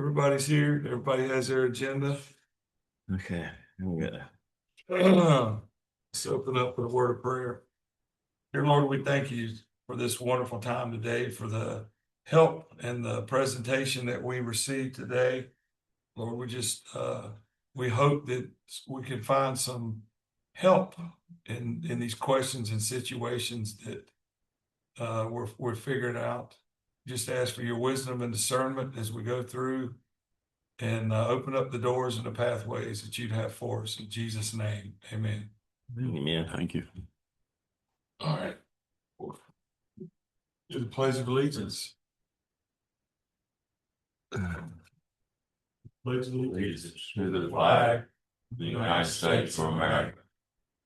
Everybody's here. Everybody has their agenda. Okay, we got Let's open up with a word of prayer. Dear Lord, we thank you for this wonderful time today, for the help and the presentation that we received today. Lord, we hope that we can find some help in these questions and situations that we're figuring out. Just ask for your wisdom and discernment as we go through and open up the doors and the pathways that you'd have for us. In Jesus' name, amen. Amen. Thank you. All right. To the pledge of allegiance. Pledge of Allegiance to the flag of the United States of America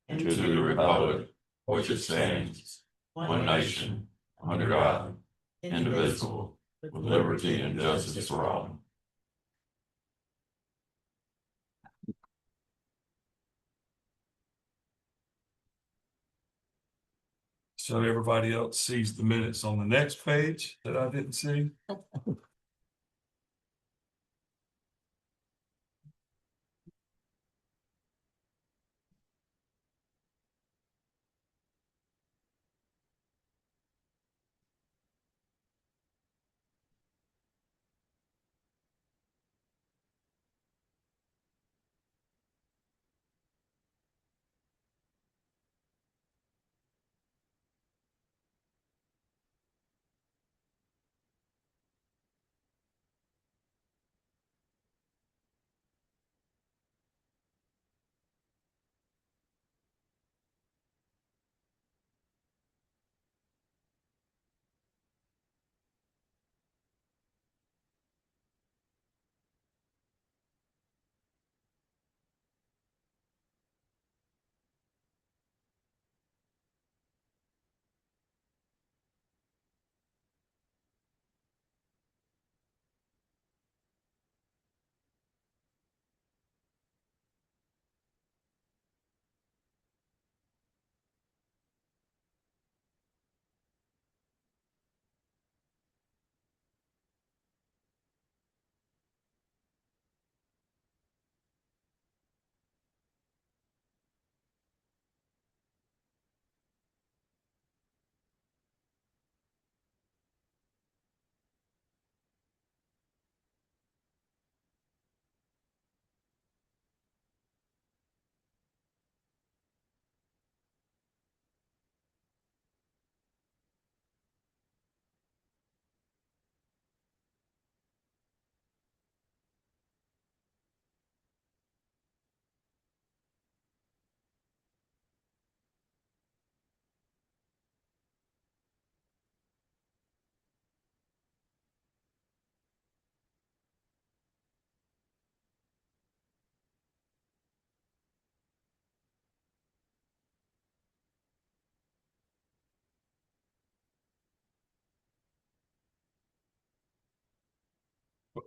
and to the republic which it stands, one nation, under God, indivisible, with liberty and justice for all. So everybody else sees the minutes on the next page that I didn't see.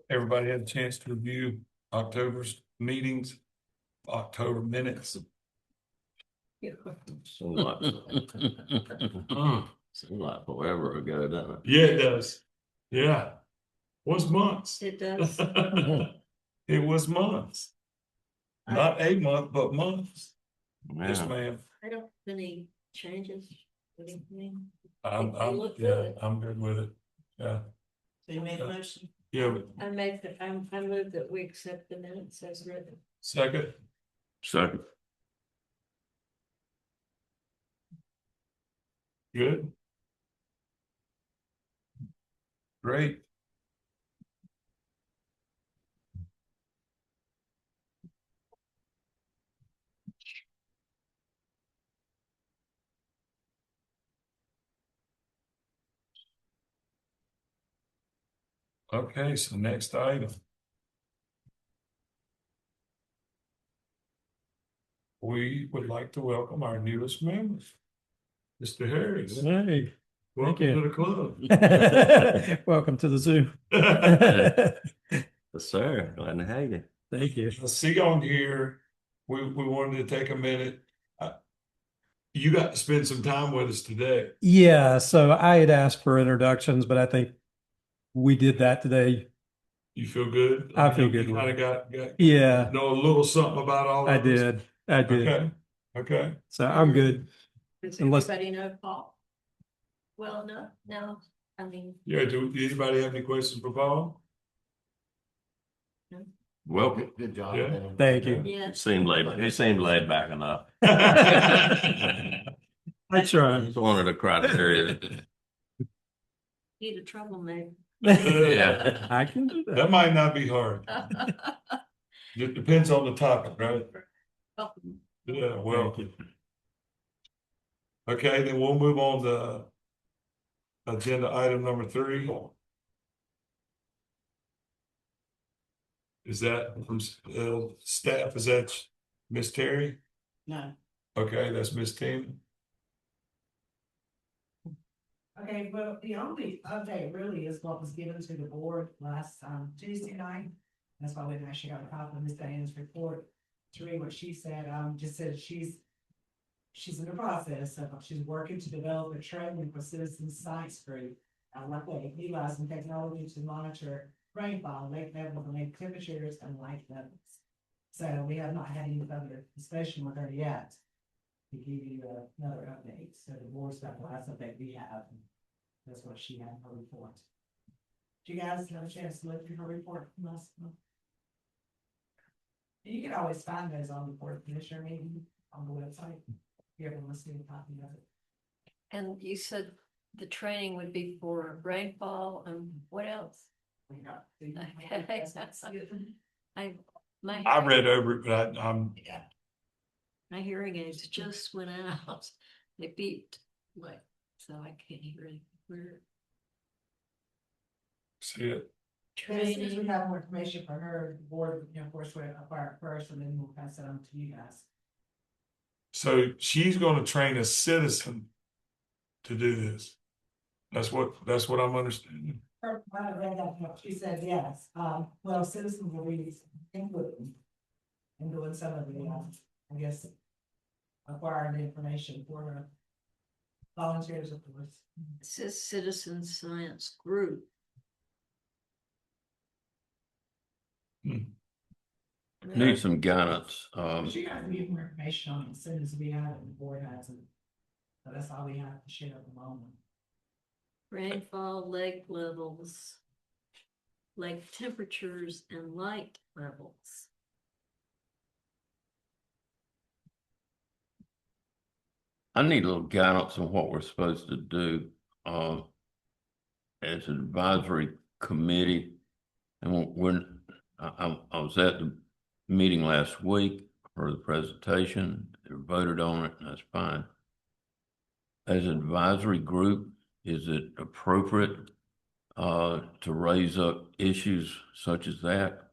Everybody had a chance to review October's meetings, October minutes. So like, seems like forever ago, doesn't it? Yeah, it does. Yeah. Was months. It does. It was months. Not a month, but months. Yes, Yeah. ma'am. I don't have any changes. What do you mean? I'm look yeah, good. I'm good with it. Yeah. So you made a motion? Yeah, but I move that we accept the minutes as written. second, Second. good. Great. Okay, so next item. We would like to welcome our newest member, Mr. Harris. Hey, Welcome you. to the club. welcome to the zoo. Yes, sir. Glad to have you. Thank you. I see on here, we wanted to take a minute. You got to spend some time with us today. Yeah, so I had asked for introductions, but I think we did that today You feel good? I feel good You with kind of got Yeah, know a little something about all I of this? did. I did. Okay, okay. So I'm good. Does Unless- everybody know Paul? Well, no, I mean, Yeah, do anybody have any questions for Paul? Welcome. Good job. Yeah. man. Thank you. yeah. He seemed laid back enough. I try. He's one of the criteria. Need a troublemaker. Yeah. I can do That that. might not be hard. It depends on the topic, right? Yeah, well, okay, then we'll move on to agenda item number 3. Is that from staff? Is that Miss Terry? No. Okay, that's Miss Tina. Okay, well, the only update really is what was given to the board last Tuesday night. That's why we didn't actually got a copy of Ms. Diane's report to read what she said. Just said she's in the process of, she's working to develop a training for citizen science group. Like that, utilizing technology to monitor rainfall, lake levels, and lake temperatures and light levels. So we have not had any further discussion with her yet to give you another update. So the board's got the last update we have. That's what she had in her report. Do you guys have a chance to look through her report from last month? You can always find those on the board commissioner meeting on the website. If you ever want to see a copy of it. And you said the training would be for rainfall and what else? We got- Okay, my I read over it, but I'm my hearing aids just went out. They beeped, like, so I can't hear anything. We're see it. And as soon as we training. have more information for her, the board, of course, we'll acquire it first and then we'll pass it on to you guys. So she's going to train a citizen to do this. That's what I'm understanding. I read that, she said yes, well, citizens will be included in doing some of the, I guess, acquiring the information for volunteers, of course. It says Citizen Science Group. Need some guidance. But you guys need more information on it as soon as we have it, the board has it. So that's all we have to share at the moment. Rainfall, lake levels, lake temperatures, and light levels. I need a little guidance on what we're supposed to do. As an advisory committee, and I was at the meeting last week for the presentation, they voted on it, and that's fine. As an advisory group, is it appropriate to raise up issues such as that?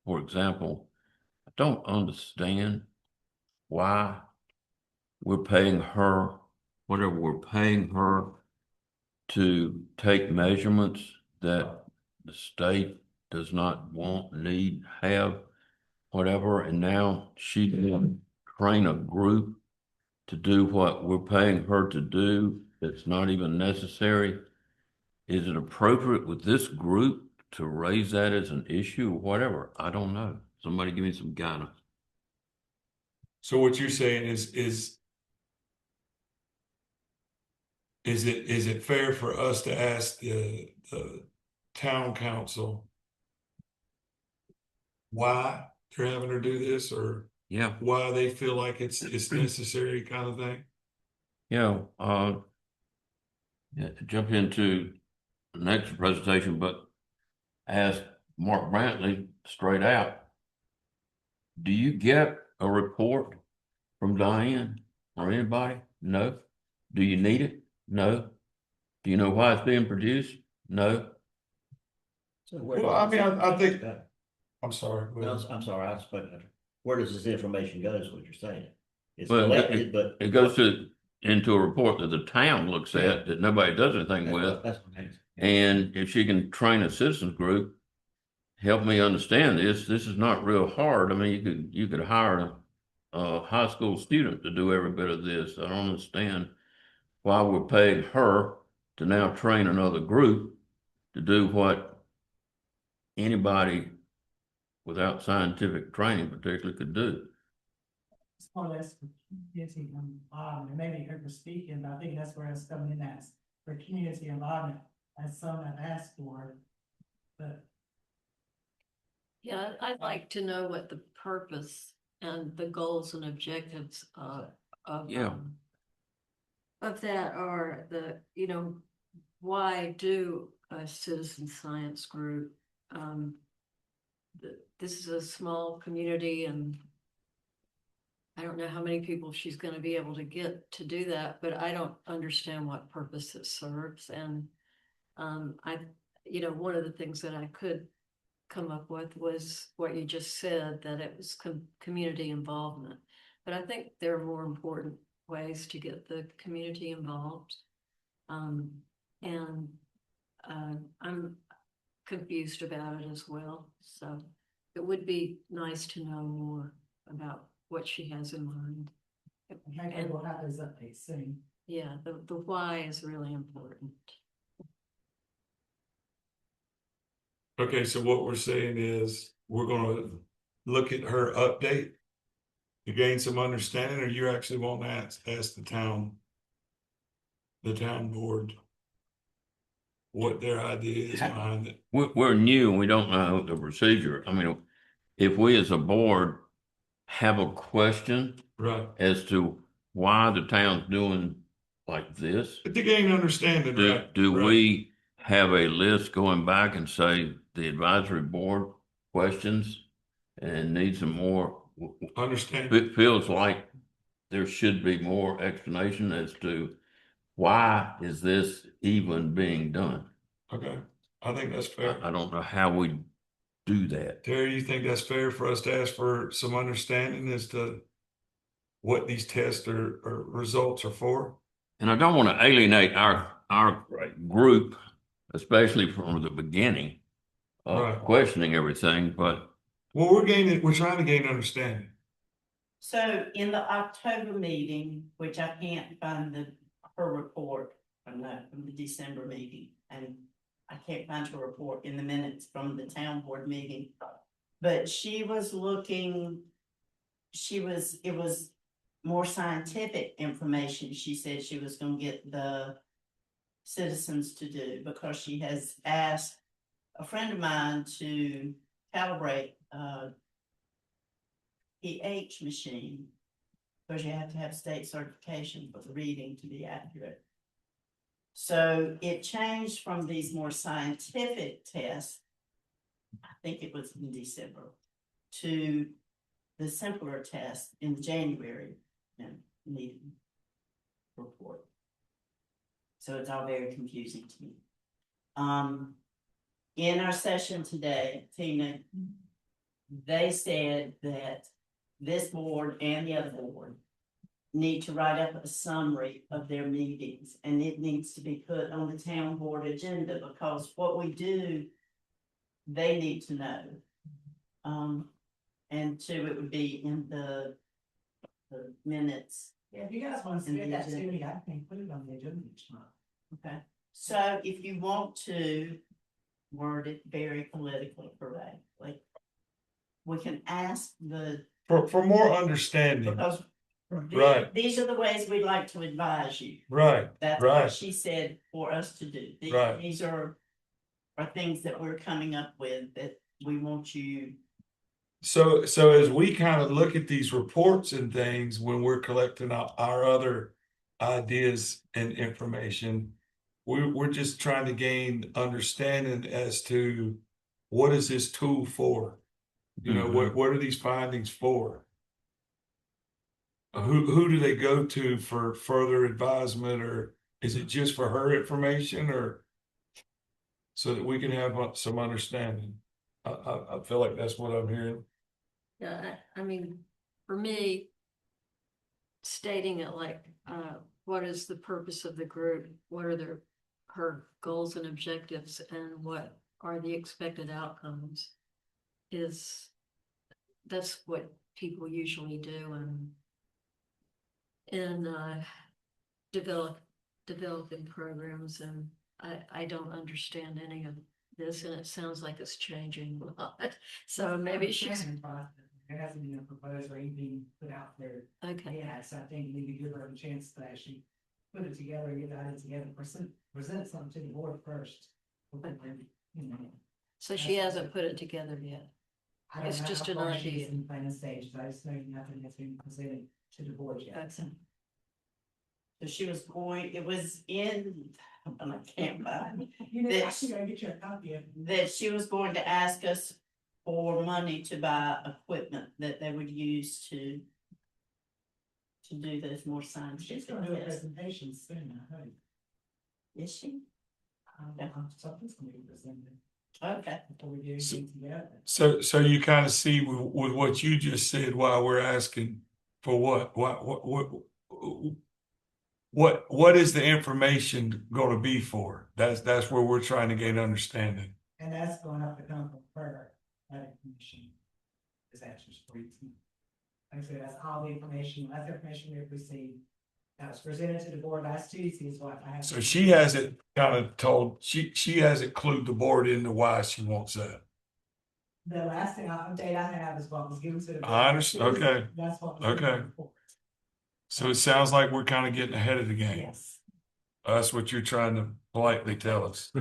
For example, I don't understand why we're paying her, whatever we're paying her to take measurements that the state does not want, need, have, whatever, and now she can train a group to do what we're paying her to do that's not even necessary. Is it appropriate with this group to raise that as an issue or whatever? I don't know. Somebody give me some guidance. So what you're saying is it fair for us to ask the town council why they're having her do this, or Yeah. why they feel like it's necessary, kind of thing? Yeah, to jump into the next presentation, but ask Mark Brantley straight out. Do you get a report from Diane or anybody? No. Do you need it? No. Do you know why it's being produced? No. Well, I mean, I think, I'm sorry. go ahead. I'm sorry, I spoke. Where does this information go is what you're saying? It's Well, collected, but. It goes into a report that the town looks at that nobody does anything with. That's what happens. And if she can train a citizens group, help me understand this. This is not real hard. I mean, you could hire a high school student to do every bit of this. I don't understand why we're paying her to now train another group to do what anybody without scientific training particularly could do. It's more or less for community involvement, maybe heard for speaking, but I think that's where it's coming in as, for community involvement, as some have asked for. But Yeah, I'd like to know what the purpose and the goals and objectives of. Yeah. Of that are why do a citizen science group? This is a small community and I don't know how many people she's gonna be able to get to do that, but I don't understand what purpose it serves. And one of the things that I could come up with was what you just said, that it was community involvement. But I think there are more important ways to get the community involved. And I'm confused about it as well. So it would be nice to know more about what she has in mind. maybe we'll have those updates soon. Yeah, the why is really important. Okay, so what we're saying is, we're gonna look at her update to gain some understanding, or you actually want to ask the town board what their idea is behind it. We're new and we don't know the procedure. I mean, if we as a board have a question Right, as to why the town's doing like this, but to gain understanding, right? do right. we have a list going back and say the advisory board questions and need some more? Understand, It feels like there should be more explanation as to why is this even being done? okay, I think that's fair. I don't know how we do that. Terry, you think that's fair for us to ask for some understanding as to what these tests or results are for? And I don't want to alienate our group, especially from the beginning of Right. questioning everything, but Well, we're trying to gain understanding. So in the October meeting, which I can't find her report from the December meeting, and I can't find her report in the minutes from the town board meeting. But it was more scientific information. She said she was gonna get the citizens to do, because she has asked a friend of mine to calibrate pH machine, because you have to have state certification for the reading to be accurate. So it changed from these more scientific tests, I think it was in December, to the simpler test in the January meeting report. So it's all very confusing to me. In our session today, Tina, they said that this board and the other board need to write up a summary of their meetings, and it needs to be put on the town board agenda, because what we do, they need to know. And two, it would be in the minutes. Yeah, if you guys want to send that to me, I can put it on the agenda each month. Okay, so if you want to word it very politically correct, like, we can ask For more understanding, because Right. these are the ways we'd like to advise you. right, That's right. what she said for us to do. Right. These are things that we're coming up with that we want you. So as we kind of look at these reports and things, when we're collecting our other ideas and information, we're just trying to gain understanding as to what is this tool for? You know, what are these findings for? Who do they go to for further advisement, or is it just for her information, or so that we can have some understanding? I feel like that's what I'm hearing. Yeah, I mean, for me, stating it like, what is the purpose of the group? What are her goals and objectives, and what are the expected outcomes? That's what people usually do in developing programs, and I don't understand any of this and it sounds like it's changing a lot. So maybe she's, There hasn't been a proposal or anything put out there. okay, Yeah, so I think we need to give her a chance to actually put it together, get that together, present something to the board first. before then, you know. so she hasn't put it together yet. I don't It's know just how an far she idea. is in planning stages. I just know nothing has been presented to the board yet. Okay. So she was going, it was in, and I can't find, You know, This- actually, gotta get you a copy of. that she was going to ask us for money to buy equipment that they would use to do those more She's scientific gonna do a tests. presentation soon, I hope. Is she? Something's gonna be presented Okay. before we do anything together. So you kind of see with what you just said, why we're asking for what is the information going to be for? That's where we're trying to gain understanding. And that's gonna have to come from her, that information. Is actually for you. Like I said, that's all the information we've received. That was presented to the board last Tuesday is what I have. So she hasn't kind of told, she hasn't clued the board into why she wants that. The last update I have is what was given to the. board I last understand. Tuesday. Okay. That's what. was Okay. given to the board. So it sounds like we're kind of getting ahead of the game. Yes. That's what you're trying to politely tell us.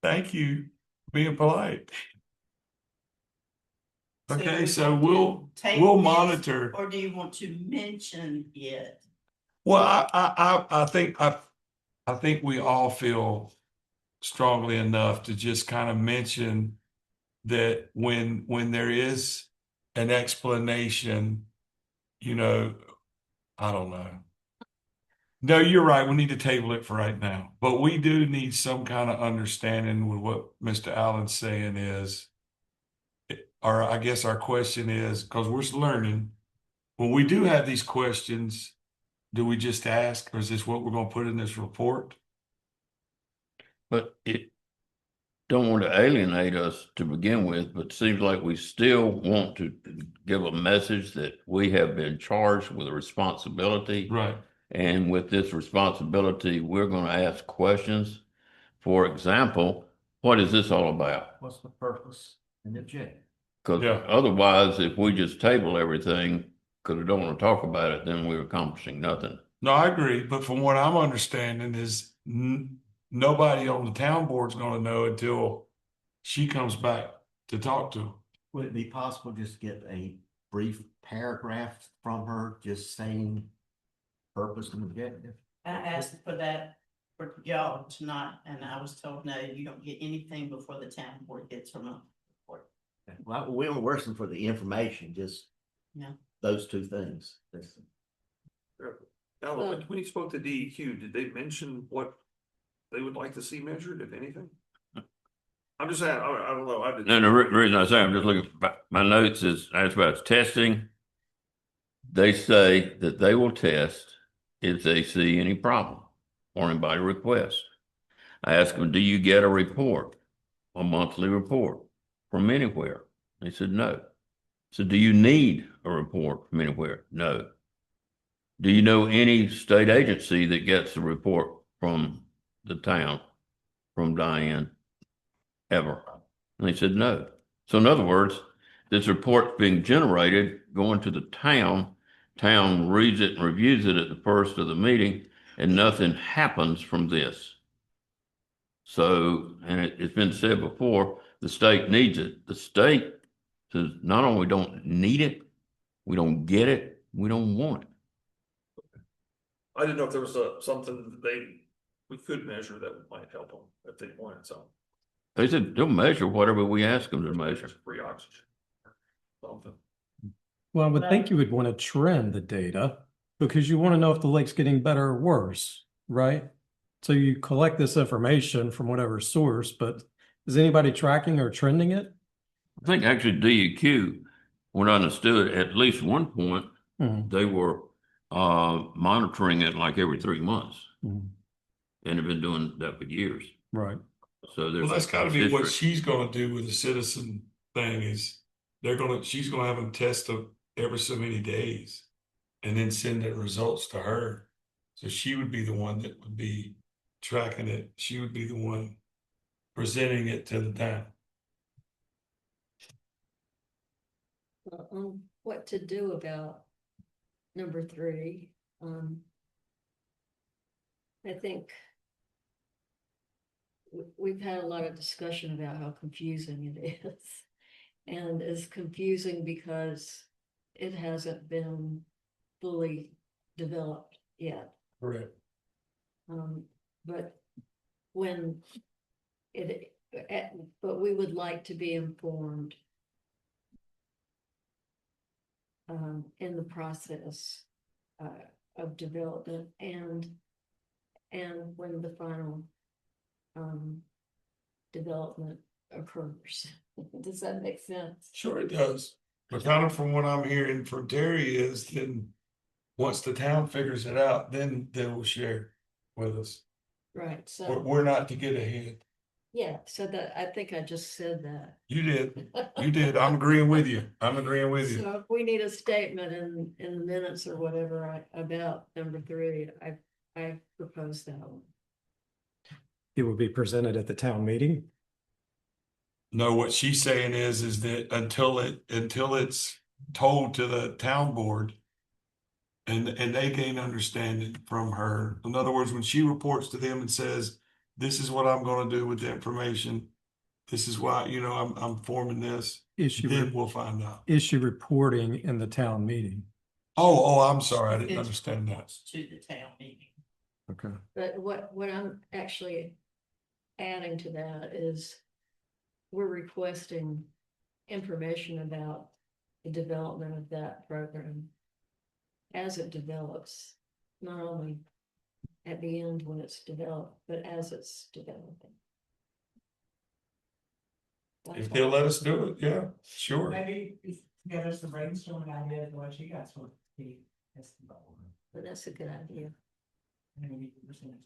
Thank you for being polite. Okay, so do you we'll want to take we'll this, monitor. Or do you want to mention it? Well, I think we all feel strongly enough to just kind of mention that when there is an explanation, you know, I don't know. No, you're right. We need to table it for right now, but we do need some kind of understanding with what Mr. Allen's saying is, or I guess our question is, because we're learning, when we do have these questions, do we just ask, or is this what we're going to put in this report? But it don't want to alienate us to begin with, but seems like we still want to give a message that we have been charged with a responsibility. Right. And with this responsibility, we're going to ask questions. For example, what is this all about? What's the purpose and objective? Because Yeah. otherwise, if we just table everything, because we don't want to talk about it, then we're accomplishing nothing. No, I agree. But from what I'm understanding is nobody on the town board's going to know until she comes back to talk to them. Would it be possible just to get a brief paragraph from her, just saying purpose and objective? I asked for that for y'all tonight, and I was told, no, you don't get anything before the town board gets her monthly report. Well, we weren't working for the information, just Yeah. those two things. Alan, when you spoke to DEQ, did they mention what they would like to see measured, if anything? I'm just saying, I don't know, I didn't. And the reason I say I'm just looking at my notes is as about testing. They say that they will test if they see any problem or anybody request. I asked them, do you get a report, a monthly report from anywhere? They said no. So do you need a report from anywhere? No. Do you know any state agency that gets a report from the town, from Diane, ever? And they said no. So in other words, this report's being generated, going to the town reads it and reviews it at the first of the meeting, and nothing happens from this. So, and it's been said before, the state needs it. The state says not only don't need it, we don't get it, we don't want it. I didn't know if there was something that we could measure that might help them if they wanted some. They said they'll measure whatever we ask them to measure. Free oxygen. Something. Well, I would think you would want to trend the data because you want to know if the lake's getting better or worse, right? So you collect this information from whatever source, but is anybody tracking or trending it? I think actually DEQ, when I understood, at least one point, Mhm. they were monitoring it like every 3 months. Mhm. And have been doing that for years. Right. So there's Well, that's got to be what history. she's going to do with the citizen thing is she's going to have them test them every so many days and then send the results to her. So she would be the one that would be tracking it, she would be the one presenting it to the town. On what to do about number 3. I think we've had a lot of discussion about how confusing it is. And it's confusing because it hasn't been fully developed yet. Correct. But when but we would like to be informed in the process of development and when the final development occurs. Does that make sense? Sure it does. But kind of from what I'm hearing from Terri is then once the town figures it out, then they will share with us. Right, so, We're not to get ahead. yeah, so that, I think I just said that. You did. You did. I'm agreeing with you. I'm agreeing with you. So if we need a statement in the minutes or whatever about number 3, I propose that one. It would be presented at the town meeting. No, what she's saying is that until it's told to the town board and they gain understanding from her. In other words, when she reports to them and says, this is what I'm gonna do with the information, this is why, I'm forming this, then we'll find out. Issue reporting in the town meeting. Oh, I'm sorry, I didn't It's understand that. To the town meeting. Okay. But what I'm actually adding to that is we're requesting information about the development of that program as it develops, not only at the end when it's developed, but as it's developing. If they'll let us do it, yeah, sure. Maybe give us some brainstorming ideas of what you guys want to be. But that's a good idea. Maybe percentages.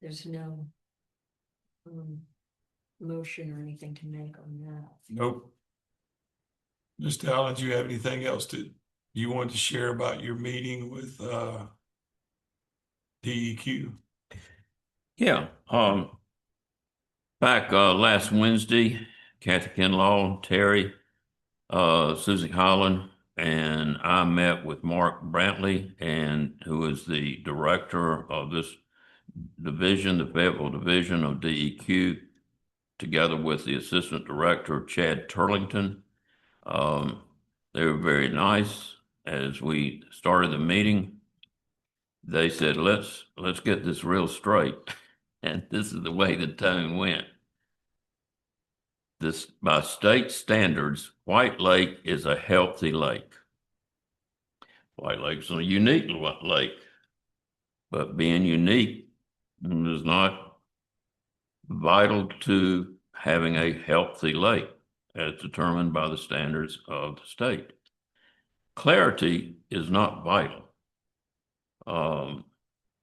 There's no motion or anything to make on that. Nope. Mr. Allen, do you have anything else that you want to share about your meeting with DEQ? Yeah, back last Wednesday, Kathy Kinlaw, Terri, Susie Holland, and I met with Mark Brantley, who is the director of this division, the Fayetteville division of DEQ, together with the assistant director, Chad Turlington. They were very nice. As we started the meeting, they said, let's get this real straight. And this is the way the tone went. This, by state standards, White Lake is a healthy lake. White Lake's a unique lake, but being unique is not vital to having a healthy lake as determined by the standards of the state. Clarity is not vital.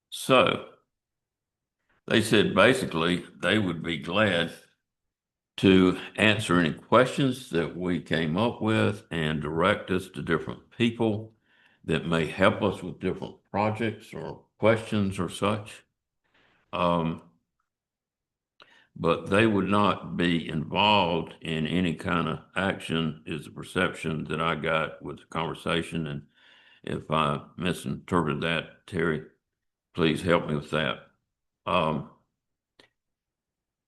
So they said basically they would be glad to answer any questions that we came up with and direct us to different people that may help us with different projects or questions or such. But they would not be involved in any kind of action is the perception that I got with the conversation. And if I misinterpreted that, Terri, please help me with that.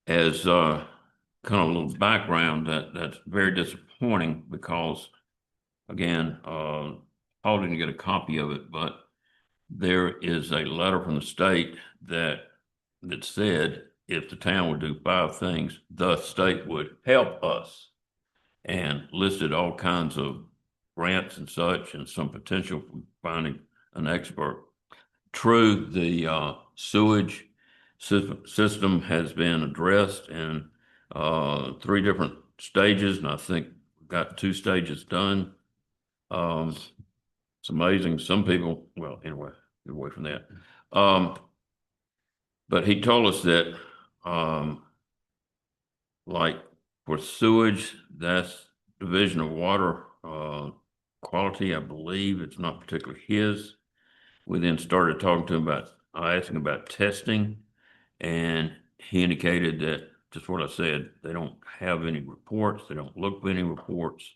As kind of a little background, that's very disappointing because, again, Paul didn't get a copy of it, but there is a letter from the state that said if the town would do 5 things, the state would help us, and listed all kinds of grants and such and some potential for finding an expert. True, the sewage system has been addressed in 3 different stages, and I think we got 2 stages done. It's amazing. Some people, well, anyway, get away from that. But he told us that, like for sewage, that's Division of Water, Quality, I believe. It's not particularly his. We then started talking to him about, asking about testing, and he indicated that, just what I said, they don't have any reports, they don't look for any reports,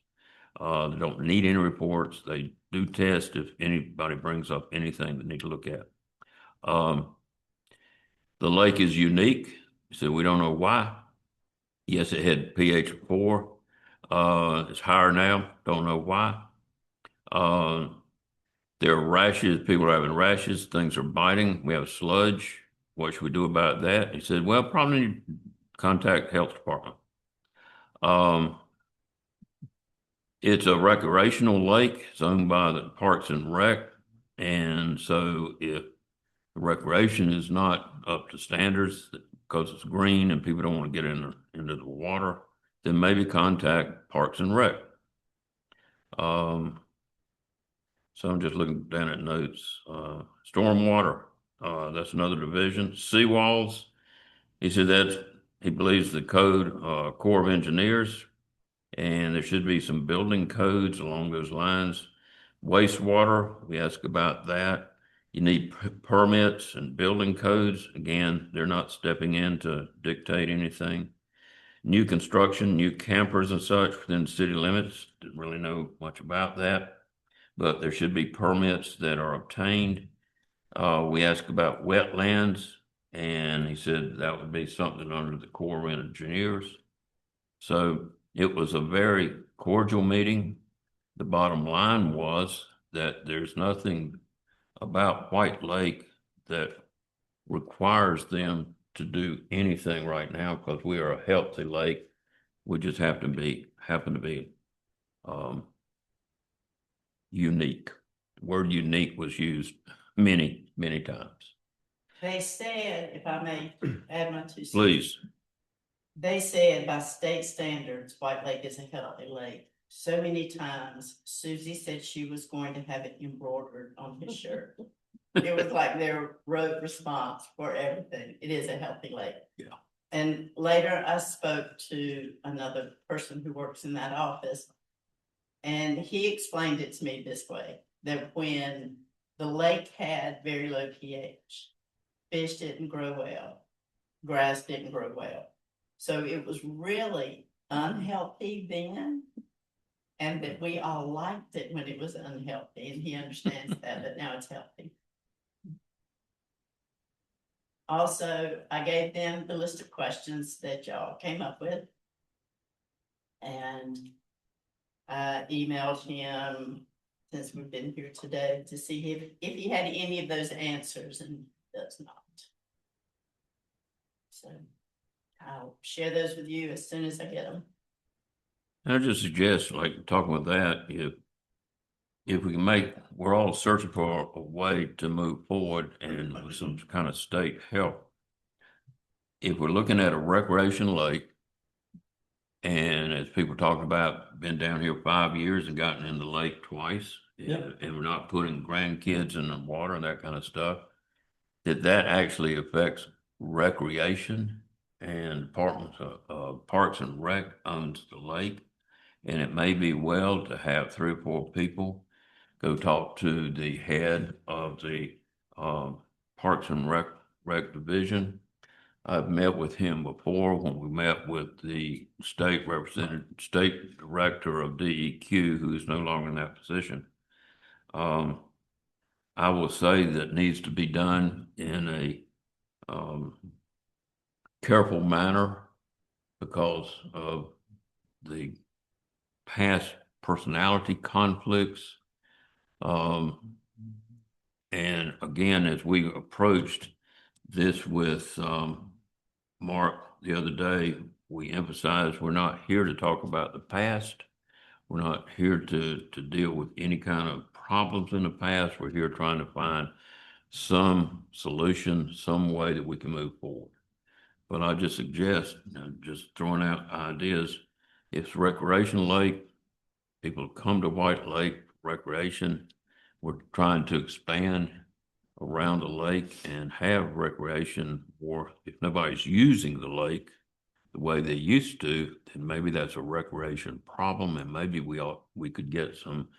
they don't need any reports. They do test if anybody brings up anything they need to look at. The lake is unique, so we don't know why. Yes, it had pH of 4. It's higher now, don't know why. There are rashes, people are having rashes, things are biting, we have sludge. What should we do about that? He said, well, probably need to contact health department. It's a recreational lake. It's owned by the Parks and Rec. And so if the recreation is not up to standards because it's green and people don't want to get into the water, then maybe contact Parks and Rec. So I'm just looking down at notes. Stormwater, that's another division. Seawalls, he said that he believes the code, Corps of Engineers, and there should be some building codes along those lines. Wastewater, we ask about that. You need permits and building codes. Again, they're not stepping in to dictate anything. New construction, new campers and such within city limits, didn't really know much about that, but there should be permits that are obtained. We asked about wetlands, and he said that would be something under the Corps of Engineers. So it was a very cordial meeting. The bottom line was that there's nothing about White Lake that requires them to do anything right now because we are a healthy lake. We just happen to be unique. The word unique was used many, many times. They said, if I may add my 2 cents. Please. They said by state standards, White Lake is a healthy lake. So many times, Susie said she was going to have it embroidered on his shirt. It was like their rote response for everything. It is a healthy lake. Yeah. And later I spoke to another person who works in that office, and he explained it to me this way, that when the lake had very low pH, fish didn't grow well, grass didn't grow well. So it was really unhealthy then, and that we all liked it when it was unhealthy, and he understands that, but now it's healthy. Also, I gave them the list of questions that y'all came up with. And I emailed him, since we've been here today, to see if he had any of those answers, and he does not. So I'll share those with you as soon as I get them. I just suggest, like talking with that, if we can we're all searching for a way to move forward and with some kind of state help. If we're looking at a recreation lake, and as people talking about, been down here 5 years and gotten in the lake twice, Yep. and we're not putting grandkids in the water and that kind of stuff, that actually affects recreation, and departments of Parks and Rec owns the lake. And it may be well to have 3 or 4 people go talk to the head of the Parks and Rec Division. I've met with him before when we met with the state director of DEQ, who is no longer in that position. I will say that needs to be done in a careful manner because of the past personality conflicts. And again, as we approached this with Mark the other day, we emphasized we're not here to talk about the past. We're not here to deal with any kind of problems in the past. We're here trying to find some solution, some way that we can move forward. But I just suggest, just throwing out ideas, it's recreation lake, people come to White Lake recreation. We're trying to expand around the lake and have recreation, or if nobody's using the lake the way they used to, then maybe that's a recreation problem, and maybe we could get some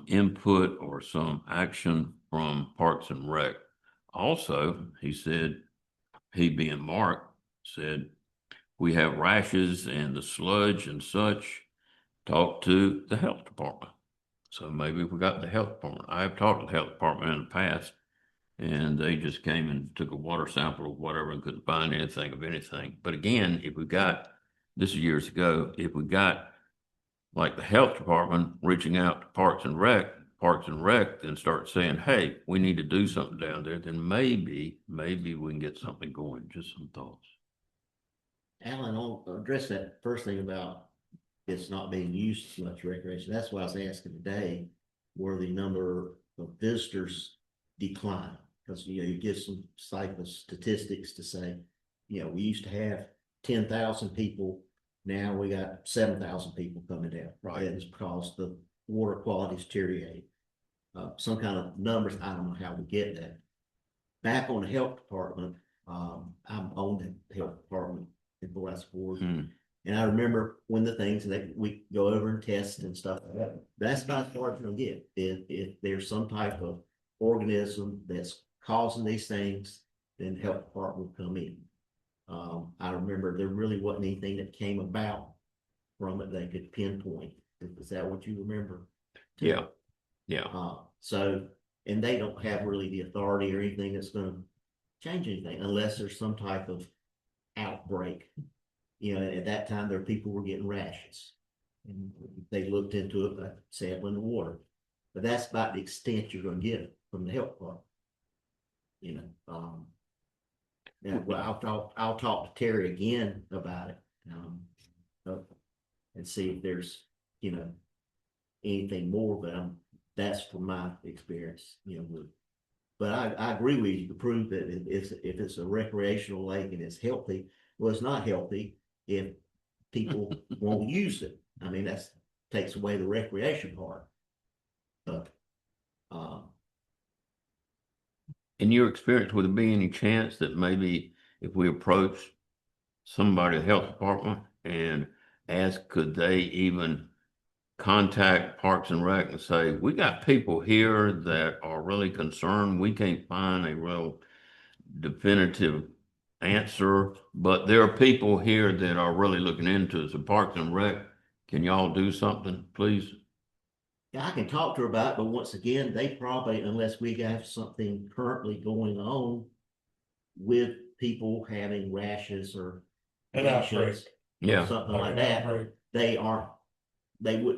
input or some action from Parks and Rec. Also, he said, he being Mark, said, we have rashes and the sludge and such, talk to the health department. So maybe we got the health department. I have talked to the health department in the past, and they just came and took a water sample or whatever and couldn't find anything of anything. But again, if we got, this is years ago, if we got like the health department reaching out to Parks and Rec then start saying, hey, we need to do something down there, then maybe we can get something going. Just some thoughts. Alan, I'll address that first thing about it's not being used as much recreation. That's why I was asking today, where the number of visitors decline. Because, you get some cycle statistics to say, we used to have 10,000 people. Now we got 7,000 people coming down. Right. And it's because the water quality is deteriorating. Some kind of numbers, I don't know how we get that. Back on the health department, I'm on the health department in Boras Board. And I remember when the things that we go over and test and stuff like that, that's about as far as you'll get. If there's some type of organism that's causing these things, then the health department will come in. I remember there really wasn't anything that came about from it they could pinpoint. Is that what you remember? Yeah. So, and they don't have really the authority or anything that's going to change anything unless there's some type of outbreak. At that time, there were people were getting rashes, and they looked into it by sampling the water. But that's about the extent you're going to get from the health department. Well, I'll talk to Terri again about it, and see if there's anything more. But that's from my experience. But I agree with you to prove that if it's a recreational lake and it's healthy. Well, it's not healthy if people won't use it. I mean, that takes away the recreation part. But in your experience, would there be any chance that maybe if we approach somebody at the health department and ask, could they even contact Parks and Rec and say, we got people here that are really concerned. We can't find a real definitive answer, but there are people here that are really looking into it. So Parks and Rec, can y'all do something, please? yeah, I can talk to her about it, but once again, they probably, unless we have something currently going on with people having rashes or An outbreak. rashes or Yeah. something Like like an that, outbreak.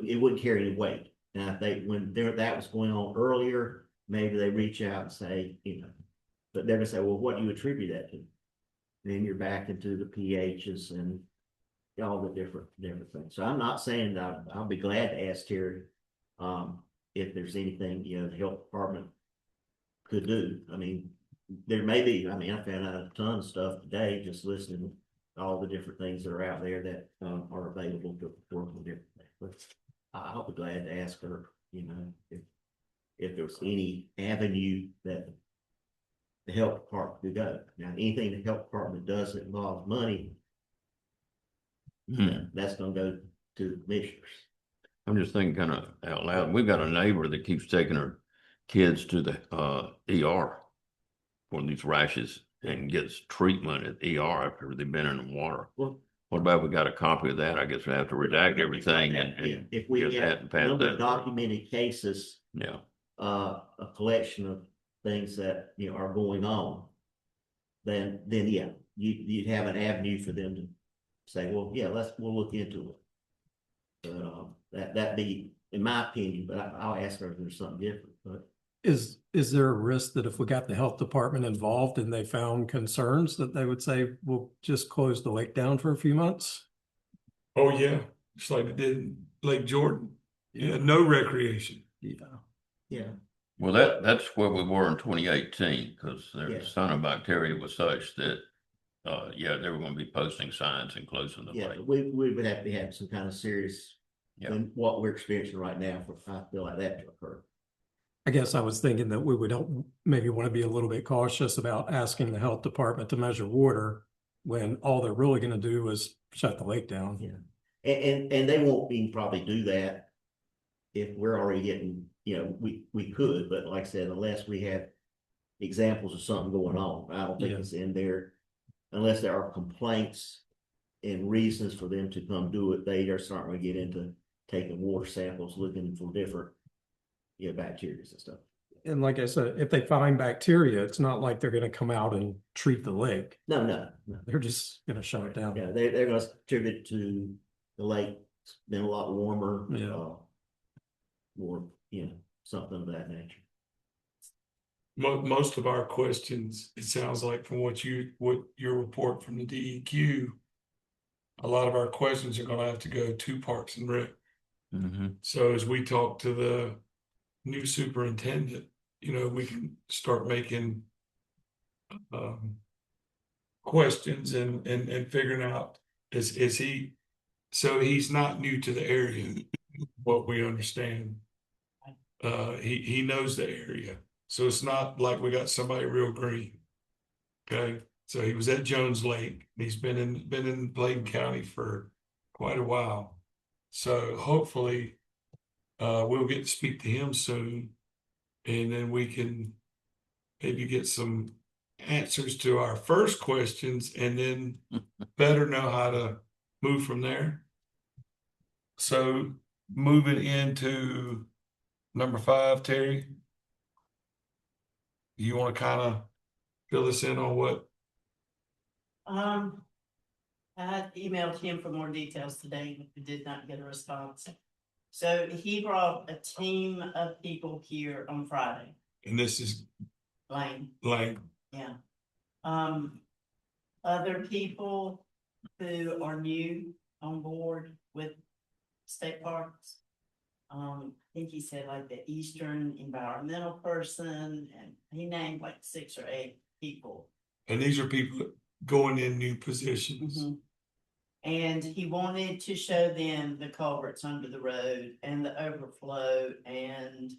it wouldn't carry any weight. Now, if when that was going on earlier, maybe they reach out and say, but they're gonna say, well, what do you attribute that to? Then you're back into the pHs and all the different things. So I'm not saying that I'll be glad to ask Terri if there's anything the health department could do. I mean, there may be. I mean, I found out a ton of stuff today just listening to all the different things that are out there that are available to work with different things. But I'll be glad to ask her, if there's any avenue that the health department could go. Now, anything the health department does that involves money, that's going to go to the commissioners. I'm just thinking kind of out loud. We've got a neighbor that keeps taking her kids to the ER for these rashes and gets treatment at ER after they've been in the water. Well, what about we got a copy of that? I guess we have to redact everything and if we get have that and pass number of that. documented cases, a collection of things that are going on, then yeah, you'd have an avenue for them to say, well, yeah, we'll look into it. But that'd be, in my opinion, but I'll ask her if there's something different. But Is there a risk that if we got the health department involved and they found concerns that they would say, we'll just close the lake down for a few months? Oh, yeah, just like it did in Lake Jordan. Yeah, no recreation. yeah, Well, that's where we were in 2018 because the cyanobacteria was such that, they were going to be posting signs and closing the lake. we would have to have some kind of serious than what we're experiencing right now for I feel like that to occur. I guess I was thinking that we would maybe want to be a little bit cautious about asking the health department to measure water when all they're really gonna do is shut the lake down. Yeah. And they won't even probably do that if we're already getting, we could, but like I said, unless we have examples of something going on, I don't think Yeah. it's in there. Unless there are complaints and reasons for them to come do it, they are starting to get into taking water samples, looking for different, bacteria and stuff. And like I said, if they find bacteria, it's not like they're gonna come out and treat the lake. No. They're just gonna shut it down. Yeah, they're gonna attribute to the lake being a lot warmer. Yeah. Or, something of that nature. Most of our questions, it sounds like from what your report from the DEQ, a lot of our questions are gonna have to go to Parks and Rec. So as we talk to the new superintendent, we can start making questions and figuring out is he, so he's not new to the area, what we understand. He knows the area, so it's not like we got somebody real green. Okay, so he was at Jones Lake. He's been in Bladen County for quite a while, so hopefully we'll get to speak to him soon, and then we can maybe get some answers to our first questions and then better know how to move from there. So moving into number 5, Terry, you want to kind of fill us in on what? I emailed him for more details today, but did not get a response. So he brought a team of people here on Friday. And this is Lane. Yeah. Other people who are new on board with state parks. I think he said like the Eastern environmental person, and he named like 6 or 8 people. And these are people going in new positions. And he wanted to show them the culverts under the road and the overflow and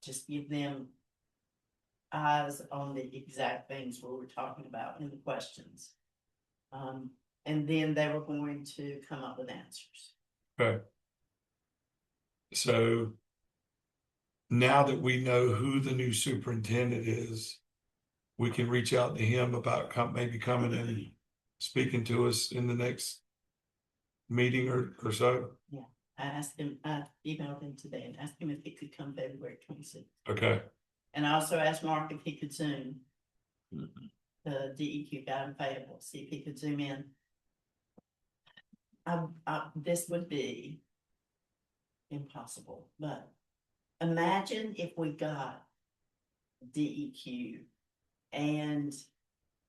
just give them eyes on the exact things we were talking about in the questions. And then they were going to come up with answers. Okay. So now that we know who the new superintendent is, we can reach out to him about maybe coming in and speaking to us in the next meeting or so. Yeah, I asked him, I emailed him today and asked him if he could come February 26th. Okay. And I also asked Mark if he could Zoom. The DEQ guy in Fayetteville, see if he could Zoom in. This would be impossible, but imagine if we got DEQ and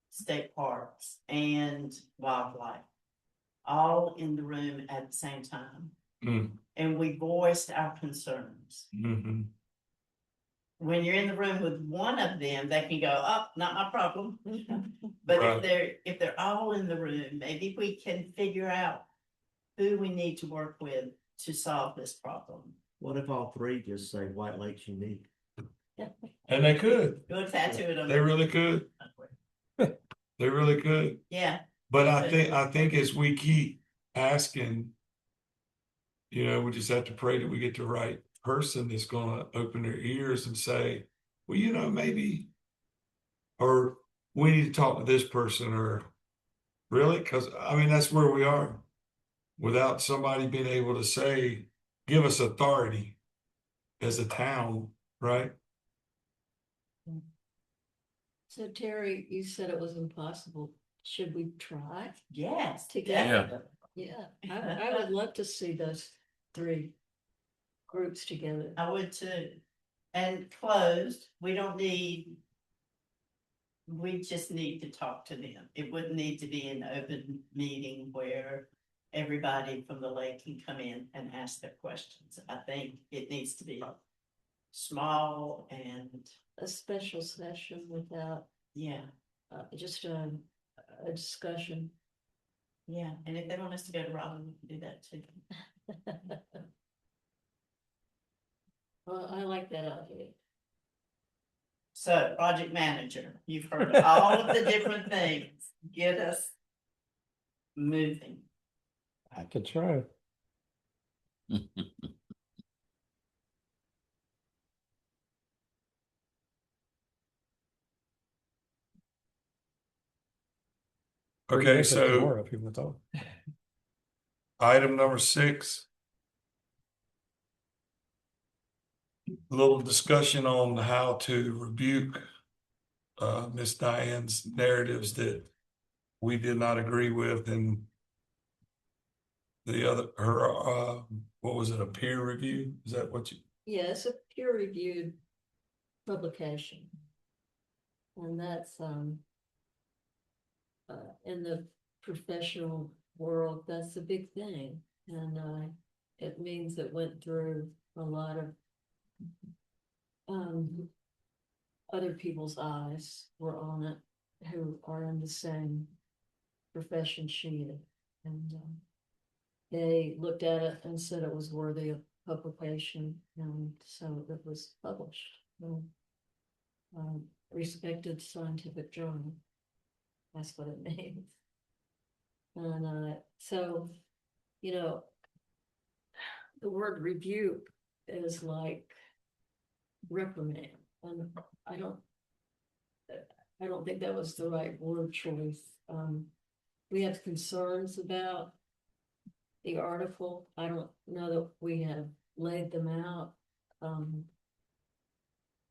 state parks and wildlife all in the room at the same time. And we voiced our concerns. When you're in the room with one of them, they can go, oh, not my problem. But Right. if they're all in the room, maybe we can figure out who we need to work with to solve this problem. What if all 3 just say White Lake's unique? And they could. Go tattoo it on. They really could. They really could. Yeah. But I think as we keep asking, we just have to pray that we get the right person that's going to open their ears and say, well, maybe, or we need to talk to this person, or really, because that's where we are, without somebody being able to say, give us authority as a town, right? So Terry, you said it was impossible. Should we try Yes. together? Yeah, I would love to see those 3 groups together. I would too. And closed, we just need to talk to them. It wouldn't need to be an open meeting where everybody from the lake can come in and ask their questions. I think it needs to be small and A special session without, just a discussion. Yeah, and if they want us to go to Raleigh, we can do that too. Well, I like that idea. So, project manager, you've heard all of the different things, get us moving. I could try. Okay, so Tomorrow if you want to talk. item number 6. A little discussion on how to rebuke Miss Diane's narratives that we did not agree with, and the other, her, what was it, a peer review? Is that what you? Yeah, it's a peer-reviewed publication. And that's, in the professional world, that's a big thing. And, it means it went through a lot of, other people's eyes were on it who are in the same profession she is. And, they looked at it and said it was worthy of publication, and so it was published. Respected scientific journal. That's what it means. And so, you know, the word rebuke is like reprimand, and I don't think that was the right word choice. We have concerns about the article. I don't know that we have laid them out.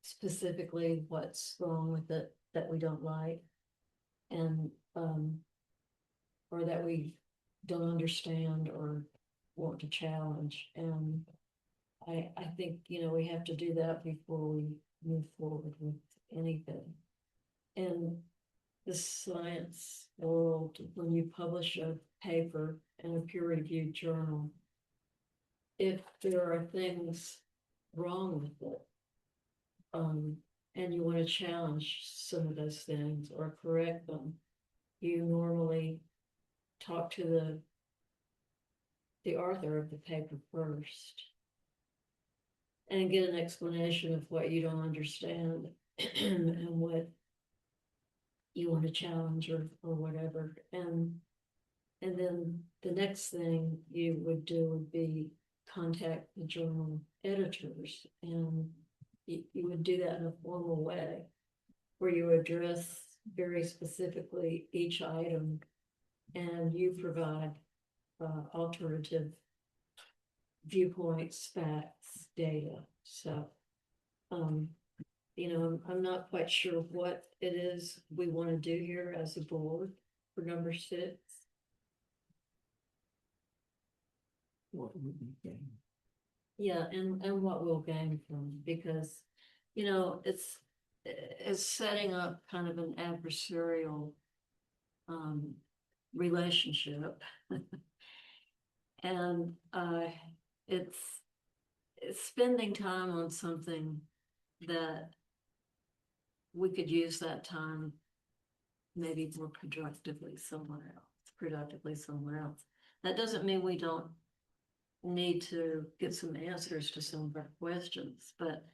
Specifically what's wrong with it that we don't like, and or that we don't understand or want to challenge. And I think, you know, we have to do that before we move forward with anything. And the science world, when you publish a paper in a peer-reviewed journal, if there are things wrong with it, and you want to challenge some of those things or correct them, you normally talk to the author of the paper first and get an explanation of what you don't understand and what you want to challenge or whatever. And then the next thing you would do would be contact the journal editors, and you would do that in a formal way where you address very specifically each item and you provide alternative viewpoints, facts, data. So, you know, I'm not quite sure what it is we want to do here as a board for number 6. What would we gain? Yeah, and what we'll gain from, because, you know, it's setting up kind of an adversarial relationship. And it's spending time on something that we could use that time maybe more productively somewhere else. That doesn't mean we don't need to get some answers to some of our questions, but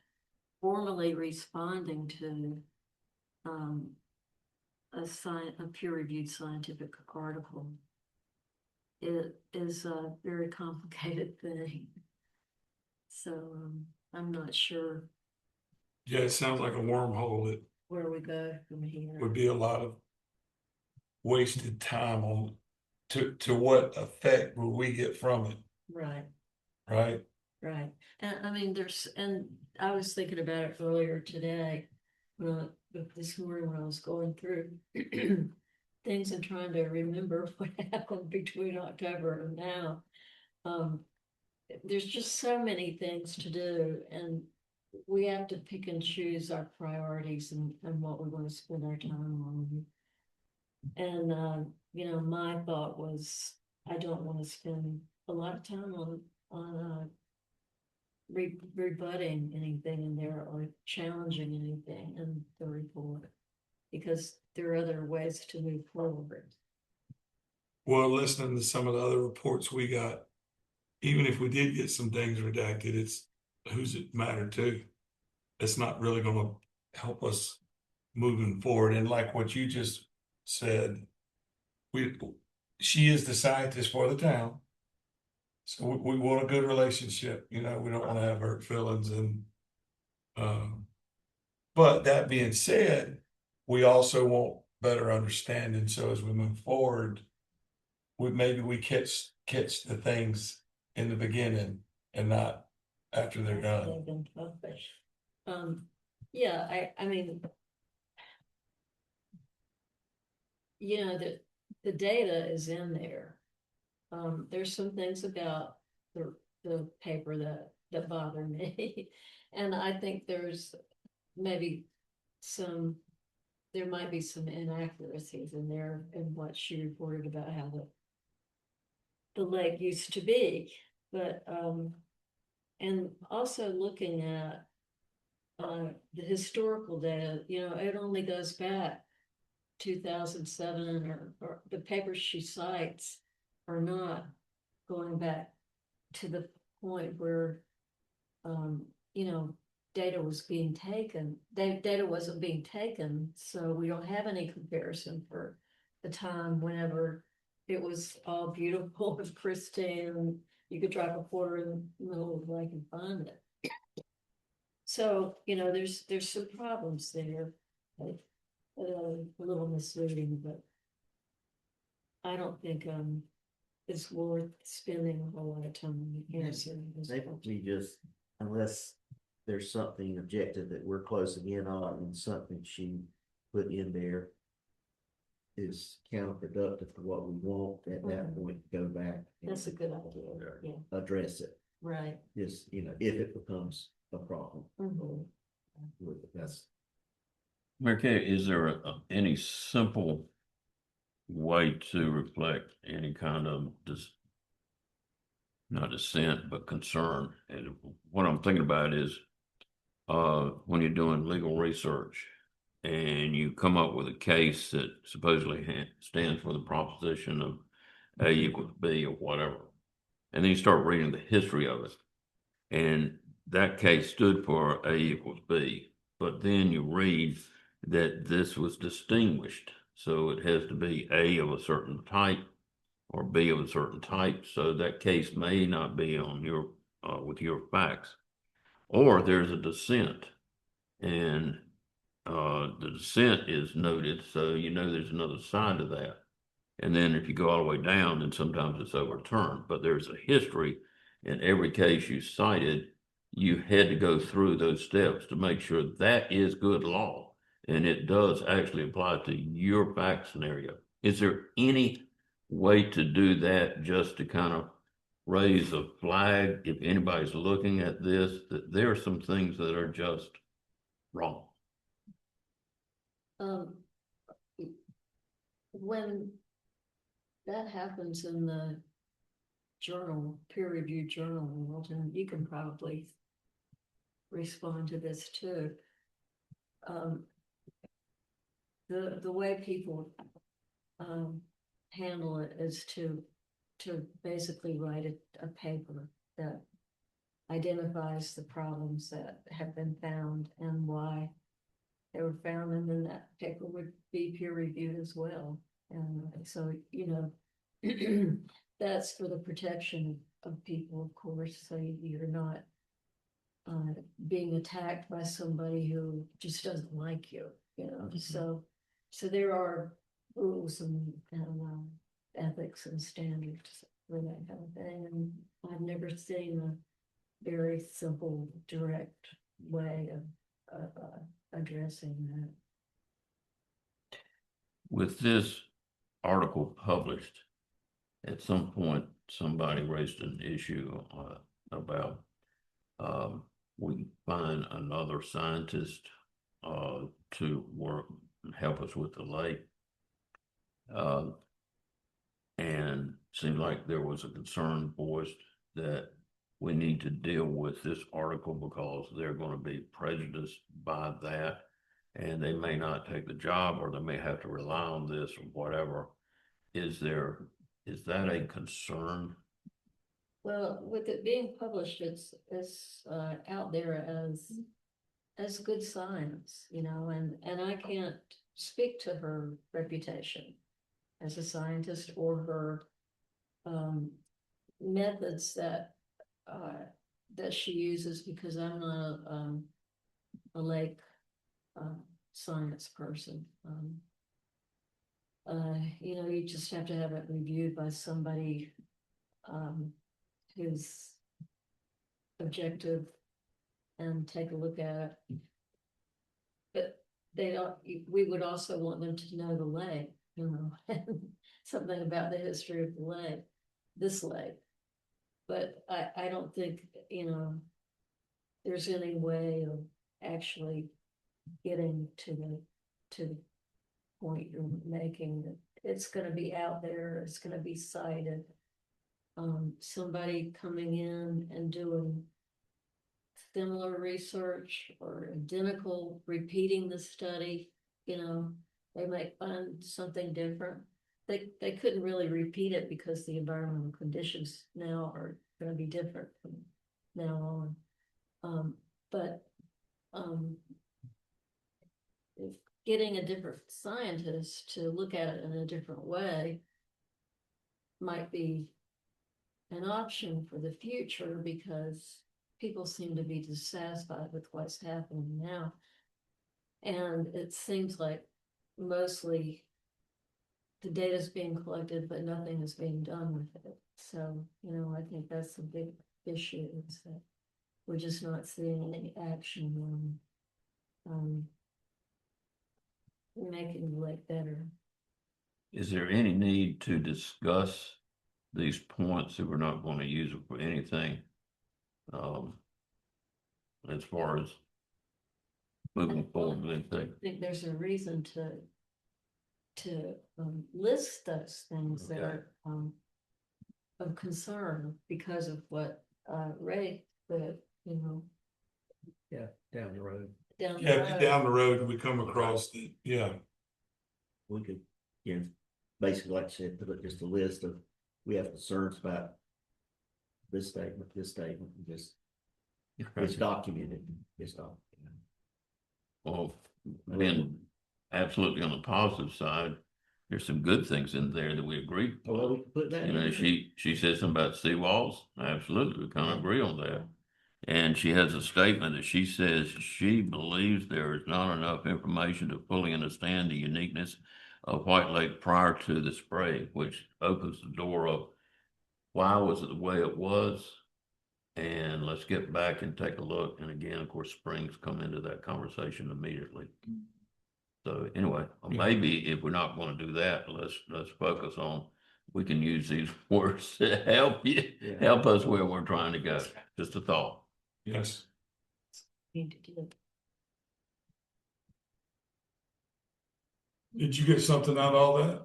formally responding to a peer-reviewed scientific article, it is a very complicated thing. So I'm not sure. Yeah, it sounds like a wormhole. It Where we go from here would be a lot of wasted time on to what effect will we get from it, right. right? And I mean, and I was thinking about it earlier today, this morning when I was going through things and trying to remember what happened between October and now. There's just so many things to do, and we have to pick and choose our priorities and what we want to spend our time on. And you know, my thought was I don't want to spend a lot of time on rebutting anything in there or challenging anything in the report, because there are other ways to move forward. Well, listening to some of the other reports we got, even if we did get some things redacted, it's who's it matter to? It's not really gonna help us moving forward. And like what you just said, she is the scientist for the town. So we want a good relationship, you know, we don't want to have hurt feelings um, but that being said, we also want better understanding. So as we move forward, we catch the things in the beginning and not after they're done. They've been published. Yeah, I mean, you know, the data is in there. There's some things about the paper that bother me. And I think there's maybe there might be some inaccuracies in there in what she reported about how the lake used to be. But and also looking at the historical data, you know, it only goes back 2007, or the papers she cites are not going back to the point where you know, data was being taken. Data wasn't being taken, so we don't have any comparison for the time whenever it was all beautiful and pristine, and you could drive a quarter in the middle of the lake and find it. So, you know, there's some problems there, like, a little misleading, but I don't think it's worth spending a whole lot of time answering this. Maybe we just, unless there's something objective that we're closing in on and something she put in there is counterproductive to what we want at that point, go back. That's a good idea, yeah, Address it, right. just, you know, if it becomes a problem. Mhm. That's, Mary Kay, is there any simple way to reflect any kind of not dissent, but concern? And what I'm thinking about is when you're doing legal research and you come up with a case that supposedly stands for the proposition of A equals B or whatever, and then you start reading the history of it, and that case stood for A equals B, but then you read that this was distinguished, so it has to be A of a certain type or B of a certain type, so that case may not be on your with your facts, or there's a dissent, and the dissent is noted, so you know there's another side to that. And then if you go all the way down, then sometimes it's overturned, but there's a history in every case you cited. You had to go through those steps to make sure that is good law and it does actually apply to your fact scenario. Is there any way to do that, just to kind of raise a flag if anybody's looking at this, that there are some things that are just wrong? When that happens in the journal, peer-reviewed journal world, and you can probably respond to this too. The way people handle it is to basically write a paper that identifies the problems that have been found and why they were found, and then that paper would be peer reviewed as well. And so, you know, that's for the protection of people, of course, so you're not being attacked by somebody who just doesn't like you, you know. So there are rules and ethics and standards for that kind of thing, and I've never seen a very simple, direct way of addressing that. With this article published, at some point, somebody raised an issue about we find another scientist to work and help us with the lake. And seemed like there was a concern voiced that we need to deal with this article because they're going to be prejudiced by that, and they may not take the job, or they may have to rely on this or whatever. Is that a concern Well, with it being published, it's out there as good science, you know, and I can't speak to her reputation as a scientist or her methods that she uses, because I'm not a lake science person. You know, you just have to have it reviewed by somebody who's objective and take a look at it. But they don't, we would also want them to know the lake, you know, something about the history of the lake, this lake. But I don't think, you know, there's any way of actually getting to the point you're making, that it's gonna be out there, it's gonna be cited. Somebody coming in and doing similar research or identical, repeating the study, you know, they might find something different. They couldn't really repeat it because the environmental conditions now are gonna be different from now on. But if getting a different scientist to look at it in a different way might be an option for the future, because people seem to be dissatisfied with what's happening now. And it seems like mostly the data is being collected, but nothing is being done with it. So, you know, I think that's a big issue, is that we're just not seeing any action on making the lake better. Is there any need to discuss these points if we're not going to use it for anything? As far as moving forward with anything. I think there's a reason to list those things that are of concern because of what Ray said, you know. Yeah, down the road. Down the Yeah, road. down the road, we come across the, yeah. We could, you know, basically, like I said, put just a list of, we have concerns about this statement, and just, it's documented, it's documented. Well, then absolutely on the positive side, there's some good things in there that we agree. Well, we can put that You know, in. she said something about seawalls. Absolutely, we kind of agree on that. And she has a statement that she says she believes there is not enough information to fully understand the uniqueness of White Lake prior to the spray, which opens the door of why was it the way it was? And let's get back and take a look. And again, of course, springs come into that conversation immediately. So anyway, maybe if we're not going to do that, let's focus on, we can use these words to help us where we're trying to go. Just a thought. Yes. Need to do it. Did you get something out of all that?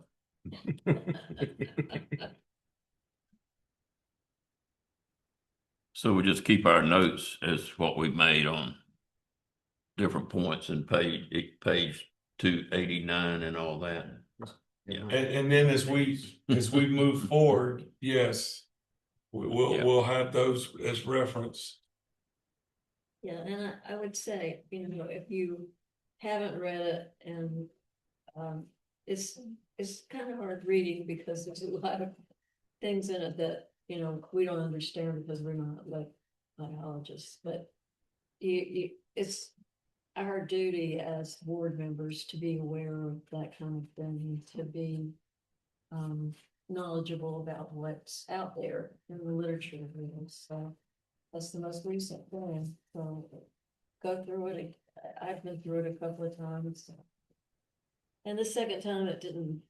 So we just keep our notes as what we've made on different points in page 289 and all that. Yeah. And then as we move forward, yes, we'll have those as reference. Yeah, and I would say, you know, if you haven't read it, and it's kind of hard reading because there's a lot of things in it that, you know, we don't understand because we're not like biologists, but it's our duty as board members to be aware of that kind of thing, to be knowledgeable about what's out there in the literature. So that's the most recent thing. So go through it. I've been through it a couple of times. And the second time it didn't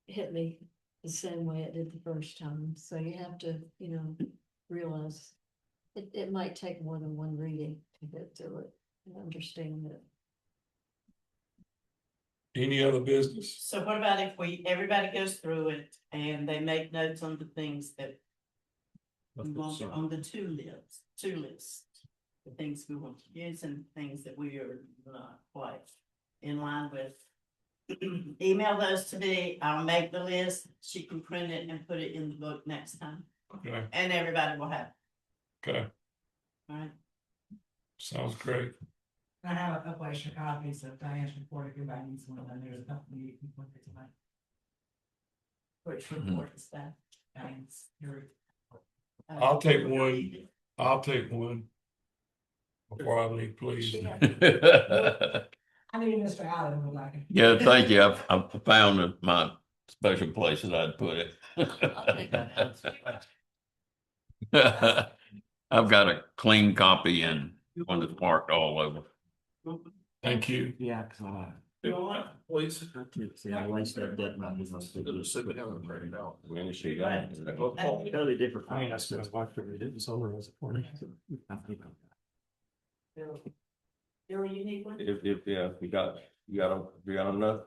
hit me the same way it did the first time. So you have to, you know, realize it might take more than one reading to get through it and understand it. Any other business? So what about if everybody goes through it and they make notes on the things that we want on the two lists, the things we want to use and things that we are not quite in line with. Email those to me. I'll make the list. She can print it and put it in the book next time. Okay, and everybody will have, okay, all right? sounds great. I have a couple extra copies of Diane's report, if everybody needs one, and there's a couple of you can put it tonight. Which report is that? Diane's, your I'll take one. I'll take one. Before I leave, please. I mean, Mr. Allen would like it. Yeah, thank you. I've found my special places I'd put it. I've got a clean copy and one that's marked all over. Thank you. Yeah, cause You all right, please? see, I laced that button. Sit down and write it out. Totally different. I asked my wife to read it, so was it for me? Bill, you need one? If you got enough.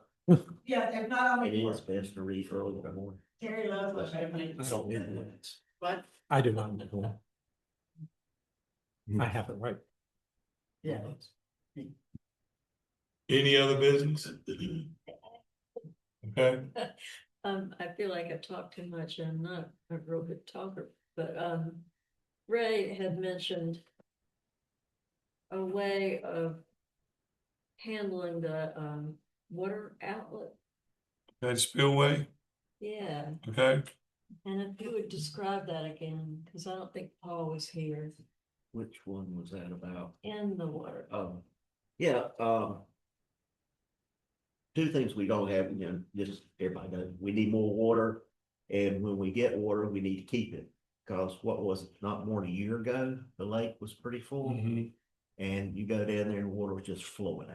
Yeah, if not, I'll It make is best to read early in the morning. Terry loves what I don't need it. What? I do not need one. I have it right. Yeah. Any other business? Okay, I feel like I talk too much and I'm not a real good talker, but, Ray had mentioned a way of handling the, water outlet. that spillway, Yeah, okay, and if you would describe that again, because I don't think Paul was here, Which one was that about? in the water. Yeah, two things we don't have, you know, just everybody knows, we need more water. And when we get water, we need to keep it. Cause what was it, not more than a year ago, the lake was pretty full. Mhm. And you go down there and water was just flowing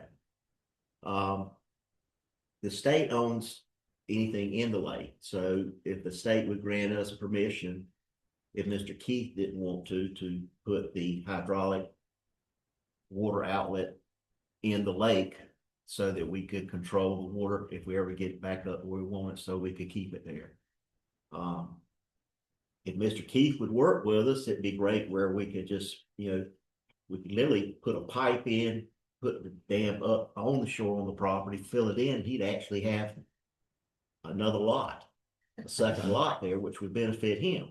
out. The state owns anything in the lake, so if the state would grant us permission, if Mr. Keith didn't want to put the hydraulic water outlet in the lake so that we could control the water if we ever get it back up where we want it, so we could keep it there. If Mr. Keith would work with us, it'd be great where we could just, you know, we could literally put a pipe in, put the dam up on the shore on the property, fill it in, he'd actually have another lot, a second lot there, which would benefit him.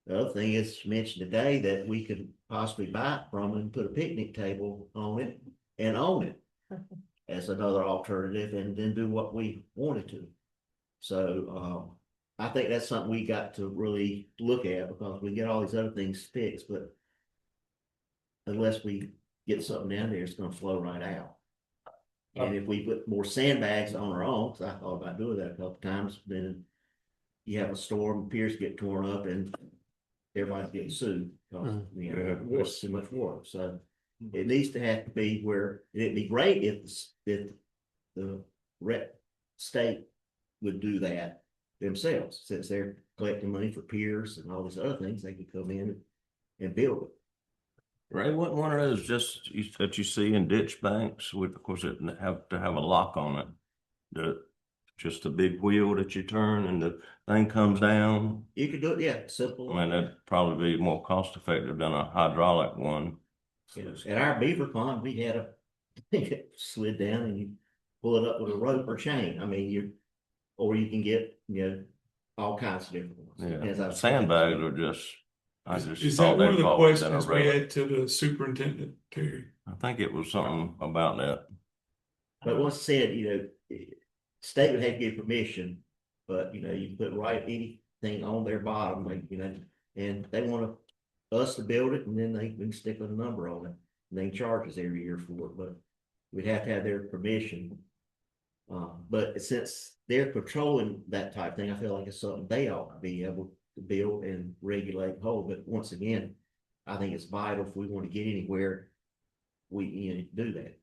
The other thing is mentioned today that we could possibly buy it from him and put a picnic table on it and own it as another alternative and then do what we wanted to. So, I think that's something we got to really look at because we get all these other things fixed, but unless we get something down there, it's gonna flow right out. And if we put more sandbags on our own, because I thought about doing that a couple times, then you have a storm, piers get torn up and everybody's getting sued. Because, you know, there's too much water. So it needs to have to be where, it'd be great if the state would do that themselves, since they're collecting money for piers and all these other things, they could come in and build it. Ray, wasn't one of those just that you see in ditch banks with, of course, it have to have a lock on it. Just a big wheel that you turn and the thing comes down. You could do it, yeah, simple. I mean, that'd probably be more cost effective than a hydraulic one. Yes, at our beaver pond, we had a slid down and you pull it up with a rope or chain. I mean, or you can get, you know, all kinds of different ones. Yeah, sandbags are just. I just is thought that one they of the fall questions within a we rope. had to the superintendent, Terry? I think it was something about that. But once said, you know, state would have to give permission, but you know, you can put right anything on their bottom, like, you know, and they want us to build it and then they can stick a number on it. And they charge us every year for it, but we'd have to have their permission. But since they're controlling that type of thing, I feel like it's something they ought to be able to build and regulate whole. But once again, I think it's vital if we want to get anywhere, we, you know, do that.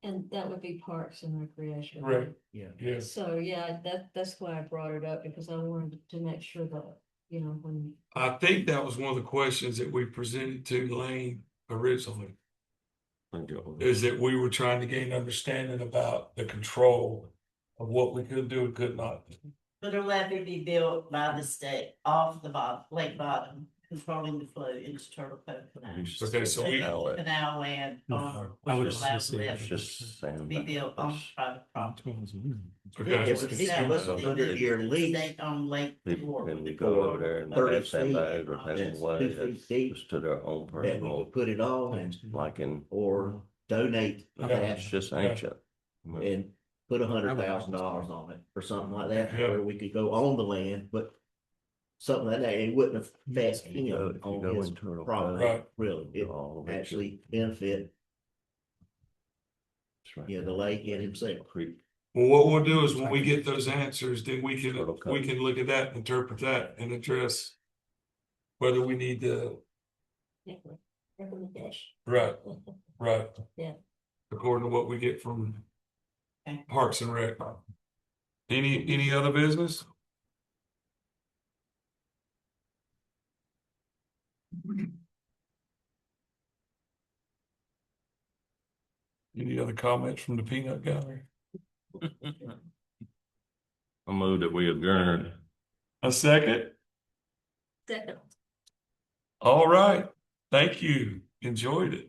And that would be Parks and Recreation. Right. Yeah. Yes. So, yeah, that's why I brought it up, because I wanted to make sure that, you know, when, I think that was one of the questions that we presented to Lane originally, is that we were trying to gain understanding about the control of what we could do and could not do. But a levee be built by the state off the bottom, lake bottom, controlling the flow into Turtle Cove Canal. Okay, so we, Canal land, I would which would allow just the say rest Just saying. to be built on private property. okay, It was a 100-year lease. State on Lake People Florida. can go over there and 30 have sandbags or feet, have that's away, 2 feet that's deep. just to their own That we personal, could put it on and, like in, or donate Okay. that it's just ancient. and put $100,000 on it or something like that, Yeah. where we could go on the land, but something like that, it wouldn't affect If you him go- if you on go his in Turtle property, Right. really. It all of it, actually benefit, it's right yeah, the there. lake and himself. Creek. well, what we'll do is when we get those answers, then we Turtle Cove. can look at that, interpret that and address whether we need to, right, right. Yeah. According to what we get from Okay. Parks and Rec. Any other business? Any other comments from the peanut gallery? I move that we adjourn. A second? Second. All right. Thank you. Enjoyed it.